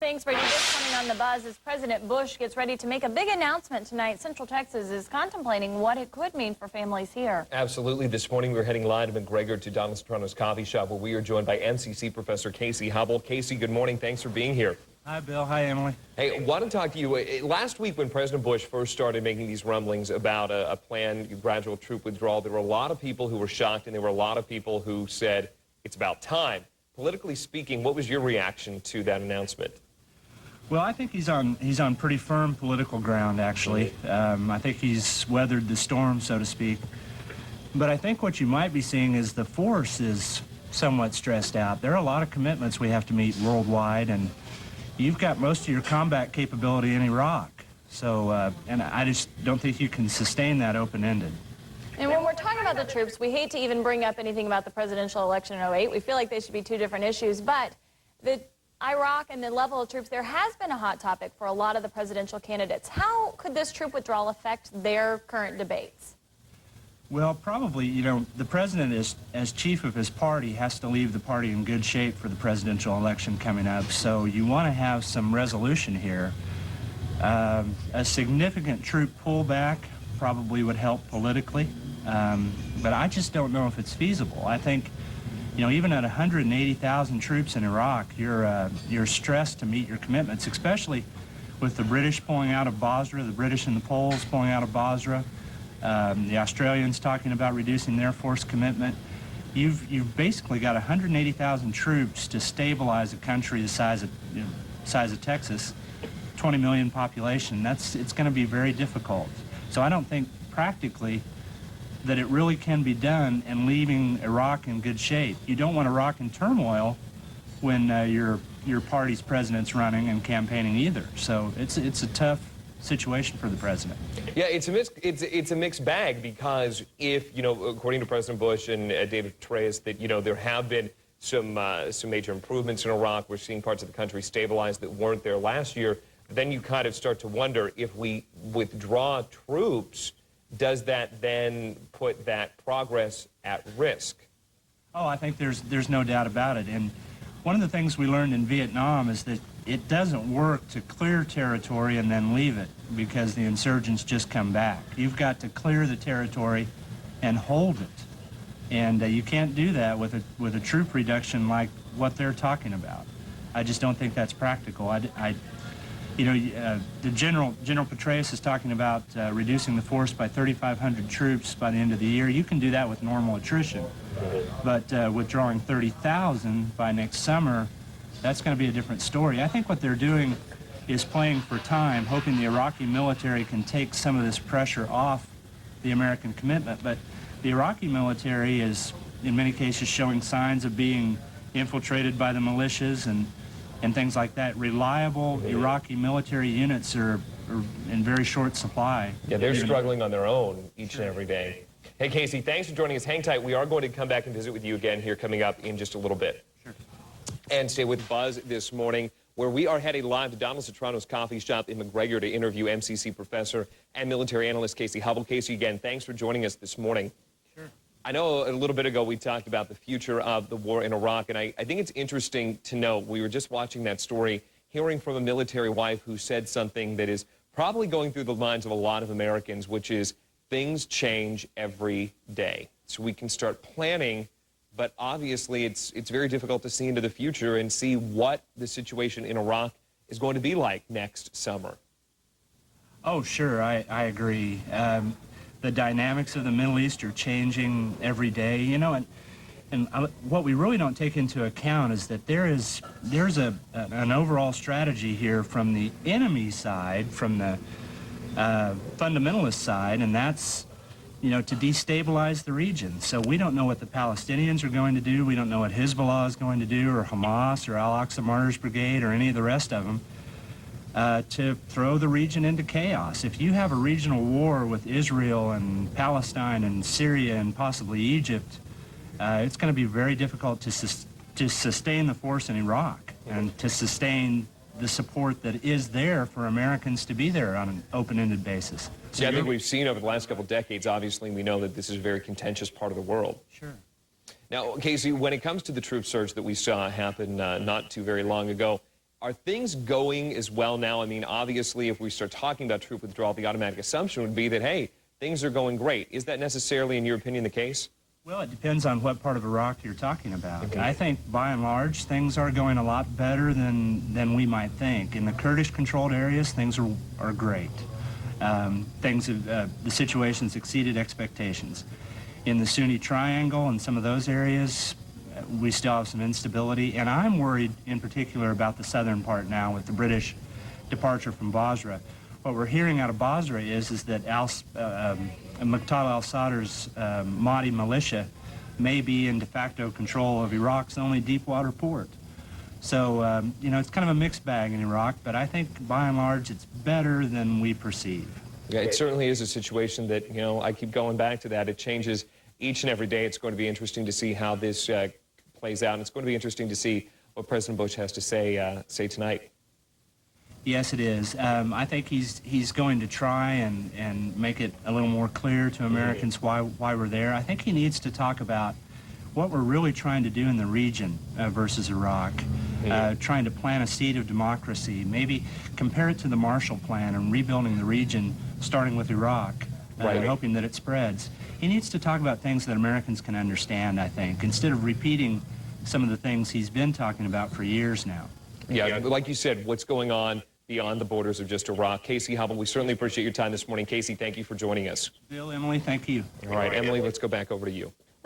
Thanks, Brady. This morning on The Buzz, as President Bush gets ready to make a big announcement tonight, Central Texas is contemplating what it could mean for families here. Absolutely. This morning, we're heading live to McGregor to Donald Soprano's coffee shop, where we are joined by MCC professor Casey Hubble. Casey, good morning. Thanks for being here. Hi, Bill. Hi, Emily. Hey, want to talk to you. Last week, when President Bush first started making these rumblings about a planned gradual troop withdrawal, there were a lot of people who were shocked, and there were a lot of people who said it's about time. Politically speaking, what was your reaction to that announcement? Well, I think he's on pretty firm political ground, actually. I think he's weathered the storm, so to speak. But I think what you might be seeing is the force is somewhat stressed out. There are a lot of commitments we have to meet worldwide, and you've got most of your combat capability in Iraq. So, and I just don't think you can sustain that open-ended. And when we're talking about the troops, we hate to even bring up anything about the presidential election in 2008. We feel like they should be two different issues, but the Iraq and the level of troops, there has been a hot topic for a lot of the presidential candidates. How could this troop withdrawal affect their current debates? Well, probably, you know, the president, as chief of his party, has to leave the party in good shape for the presidential election coming up. So you want to have some resolution here. A significant troop pullback probably would help politically, but I just don't know if it's feasible. I think, you know, even at 180,000 troops in Iraq, you're stressed to meet your commitments, especially with the British pulling out of Basra, the British and the Poles pulling out of Basra, the Australians talking about reducing their force commitment. You've basically got 180,000 troops to stabilize a country the size of Texas, 20 million population. It's going to be very difficult. So I don't think practically that it really can be done and leaving Iraq in good shape. You don't want Iraq in turmoil when your party's president's running and campaigning either. So it's a tough situation for the president. Yeah, it's a mixed bag, because if, you know, according to President Bush and David Petraeus, that, you know, there have been some major improvements in Iraq. We're seeing parts of the country stabilize that weren't there last year. Then you kind of start to wonder, if we withdraw troops, does that then put that progress at risk? Oh, I think there's no doubt about it. And one of the things we learned in Vietnam is that it doesn't work to clear territory and then leave it, because the insurgents just come back. You've got to clear the territory and hold it. And you can't do that with a troop reduction like what they're talking about. I just don't think that's practical. You know, the General Petraeus is talking about reducing the force by 3,500 troops by the end of the year. You can do that with normal attrition. But withdrawing 30,000 by next summer, that's going to be a different story. I think what they're doing is playing for time, hoping the Iraqi military can take some of this pressure off the American commitment. But the Iraqi military is, in many cases, showing signs of being infiltrated by the militias and things like that. Reliable Iraqi military units are in very short supply. Yeah, they're struggling on their own each and every day. Hey, Casey, thanks for joining us. Hang tight. We are going to come back and visit with you again here coming up in just a little bit. Sure. And stay with Buzz this morning, where we are heading live to Donald Soprano's coffee shop in McGregor to interview MCC professor and military analyst Casey Hubble. Casey, again, thanks for joining us this morning. Sure. I know a little bit ago we talked about the future of the war in Iraq, and I think it's interesting to know, we were just watching that story, hearing from a military wife who said something that is probably going through the minds of a lot of Americans, which is things change every day. So we can start planning, but obviously it's very difficult to see into the future and see what the situation in Iraq is going to be like next summer. Oh, sure, I agree. The dynamics of the Middle East are changing every day, you know, and what we really don't take into account is that there's an overall strategy here from the enemy side, from the fundamentalist side, and that's, you know, to destabilize the region. So we don't know what the Palestinians are going to do. We don't know what Hezbollah is going to do, or Hamas, or Al-Aqsa Martyrs Brigade, or any of the rest of them, to throw the region into chaos. If you have a regional war with Israel and Palestine and Syria and possibly Egypt, it's going to be very difficult to sustain the force in Iraq and to sustain the support that is there for Americans to be there on an open-ended basis. So yeah, I think we've seen over the last couple of decades, obviously, we know that this is a very contentious part of the world. Sure. Now, Casey, when it comes to the troop surge that we saw happen not too very long ago, Are things going as well now? I mean, obviously, if we start talking about troop withdrawal, the automatic assumption would be that, hey, things are going great. Is that necessarily, in your opinion, the case? Well, it depends on what part of Iraq you're talking about. Okay. I think, by and large, things are going a lot better than we might think. In the Kurdish-controlled areas, things are great. The situation's exceeded expectations. In the Sunni Triangle and some of those areas, we still have some instability, and I'm worried in particular about the southern part now with the British departure from Basra. What we're hearing out of Basra is that Muqtada al-Sadr's Mahdi militia may be in de facto control of Iraq's only deep-water port. So, you know, it's kind of a mixed bag in Iraq, but I think by and large it's better than we perceive. Yeah, it certainly is a situation that, you know, I keep going back to that. It changes each and every day. It's going to be interesting to see how this plays out, and it's going to be interesting to see what President Bush has to say tonight. Yes, it is. I think he's going to try and make it a little more clear to Americans why we're there. I think he needs to talk about what we're really trying to do in the region versus Iraq, trying to plant a seed of democracy, maybe compare it to the Marshall Plan and rebuilding the region, starting with Iraq, and hoping that it spreads. He needs to talk about things that Americans can understand, I think, instead of repeating some of the things he's been talking about for years now. Yeah, like you said, what's going on beyond the borders of just Iraq. Casey Hubble, we certainly appreciate your time this morning. Casey, thank you for joining us. Bill, Emily, thank you. All right, Emily, let's go back over to you.